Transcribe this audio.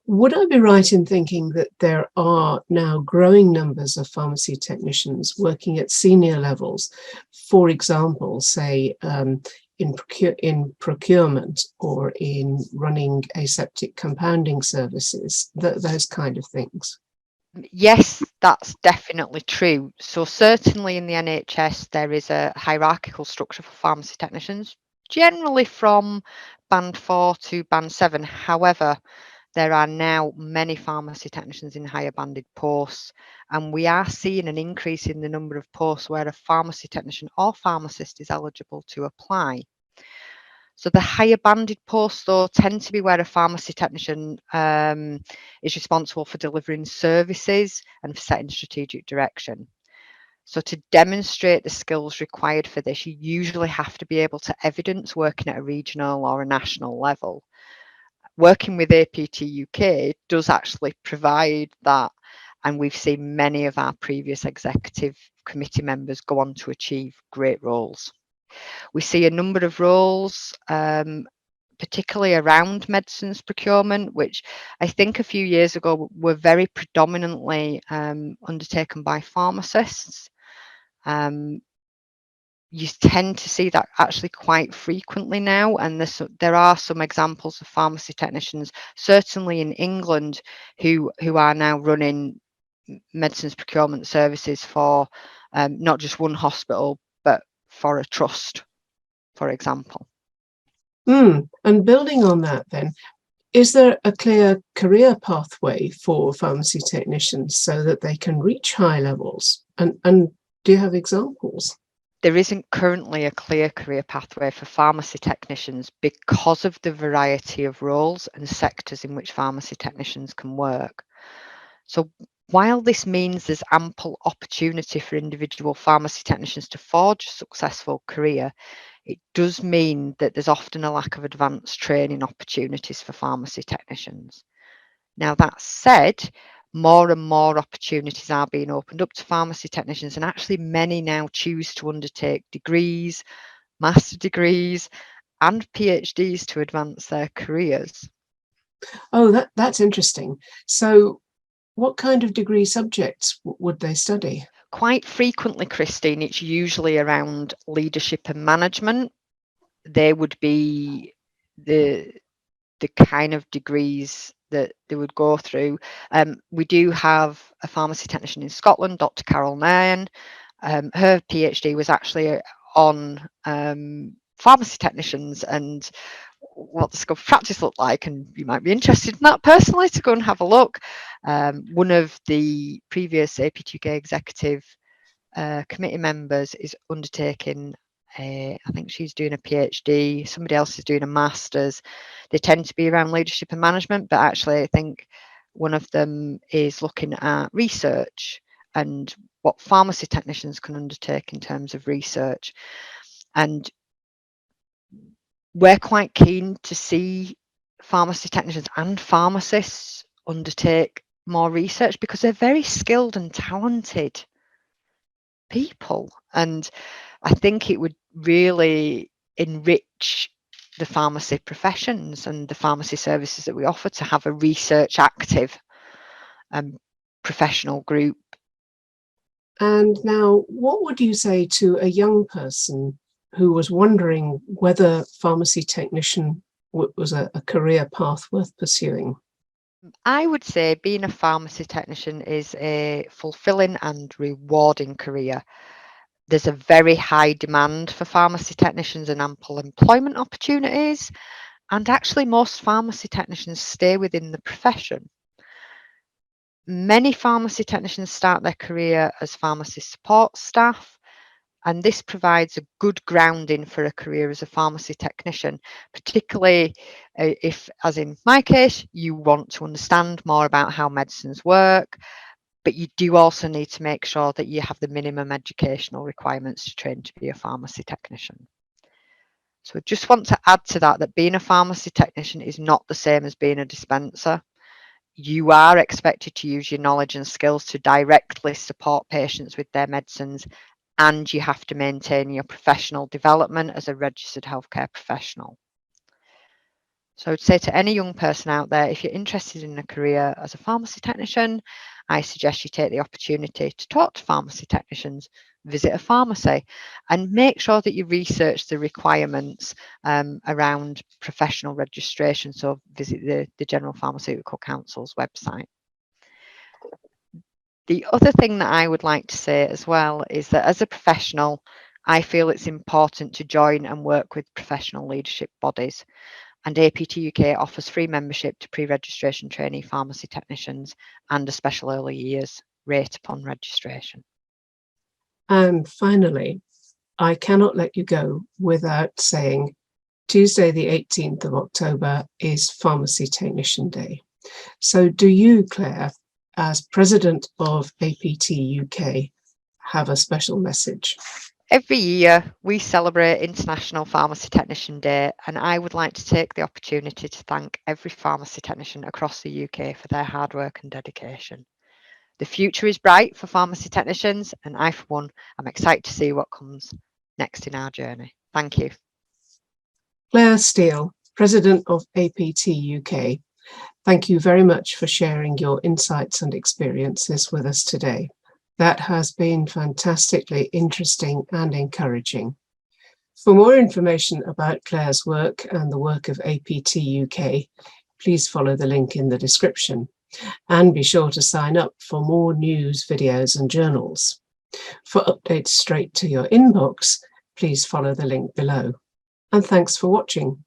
Would I be right in thinking that there are now growing numbers of pharmacy technicians working at senior levels, for example, say in procurement or in running aseptic compounding services, those kind of things? Yes, that's definitely true. So certainly in the NHS, there is a hierarchical structure for pharmacy technicians, generally from band 4 to band 7. However, there are now many pharmacy technicians in higher banded posts, and we are seeing an increase in the number of posts where a pharmacy technician or pharmacist is eligible to apply. So the higher banded posts, though, tend to be where a pharmacy technician is responsible for delivering services and for setting strategic direction. So to demonstrate the skills required for this, you usually have to be able to evidence working at a regional or a national level. Working with APTUK UK does actually provide that, and we've seen many of our previous executive committee members go on to achieve great roles. We see a number of roles, particularly around medicines procurement, which I think a few years ago were very predominantly undertaken by pharmacists. You tend to see that actually quite frequently now, and there are some examples of pharmacy technicians, certainly in England, who are now running medicines procurement services for not just one hospital, but for a trust, for example. And building on that then, is there a clear career pathway for pharmacy technicians so that they can reach high levels? And do you have examples? There isn't currently a clear career pathway for pharmacy technicians because of the variety of roles and sectors in which pharmacy technicians can work. So while this means there's ample opportunity for individual pharmacy technicians to forge a successful career, it does mean that there's often a lack of advanced training opportunities for pharmacy technicians. Now, that said, more and more opportunities are being opened up to pharmacy technicians, and actually many now choose to undertake degrees, master degrees, and PhDs to advance their careers. Oh, that's interesting. So what kind of degree subjects would they study? Quite frequently, Christine, it's usually around leadership and management. They would be the kind of degrees that they would go through. We do have a pharmacy technician in Scotland, Dr. Carol Nairn. Her PhD was actually on pharmacy technicians and what the scope of practice looked like, and you might be interested in that personally to go and have a look. One of the previous APTUK executive committee members is undertaking I think she's doing a PhD, somebody else is doing a master's. They tend to be around leadership and management, but actually I think one of them is looking at research and what pharmacy technicians can undertake in terms of research. And we're quite keen to see pharmacy technicians and pharmacists undertake more research because they're very skilled and talented people, and I think it would really enrich the pharmacy professions and the pharmacy services that we offer to have a research active professional group. And now, what would you say to a young person who was wondering whether pharmacy technician was a career path worth pursuing? I would say being a pharmacy technician is a fulfilling and rewarding career. There's a very high demand for pharmacy technicians and ample employment opportunities. And actually, most pharmacy technicians stay within the profession. Many pharmacy technicians start their career as pharmacy support staff, and this provides a good grounding for a career as a pharmacy technician, particularly if, as in my case, you want to understand more about how medicines work, but you do also need to make sure that you have the minimum educational requirements to train to be a pharmacy technician. So I just want to add to that being a pharmacy technician is not the same as being a dispenser. You are expected to use your knowledge and skills to directly support patients with their medicines, and you have to maintain your professional development as a registered healthcare professional. So I'd say to any young person out there, if you're interested in a career as a pharmacy technician, I suggest you take the opportunity to talk to pharmacy technicians, visit a pharmacy, and make sure that you research the requirements around professional registration. So visit the General Pharmaceutical Council's website. The other thing that I would like to say as well is that as a professional, I feel it's important to join and work with professional leadership bodies. And APTUK offers free membership to pre-registration trainee pharmacy technicians and a special early years rate upon registration. And finally, I cannot let you go without saying Tuesday the 18th of October is Pharmacy Technician Day. So do you, Claire, as President of APTUK, have a special message? Every year we celebrate International Pharmacy Technician Day, and I would like to take the opportunity to thank every pharmacy technician across the UK for their hard work and dedication. The future is bright for pharmacy technicians, and I, for one, am excited to see what comes next in our journey. Thank you. Claire Steele, President of APTUK, thank you very much for sharing your insights and experiences with us today. That has been fantastically interesting and encouraging. For more information about Claire's work and the work of APTUK, please follow the link in the description and be sure to sign up for more news, videos and journals. For updates straight to your inbox, please follow the link below. And thanks for watching.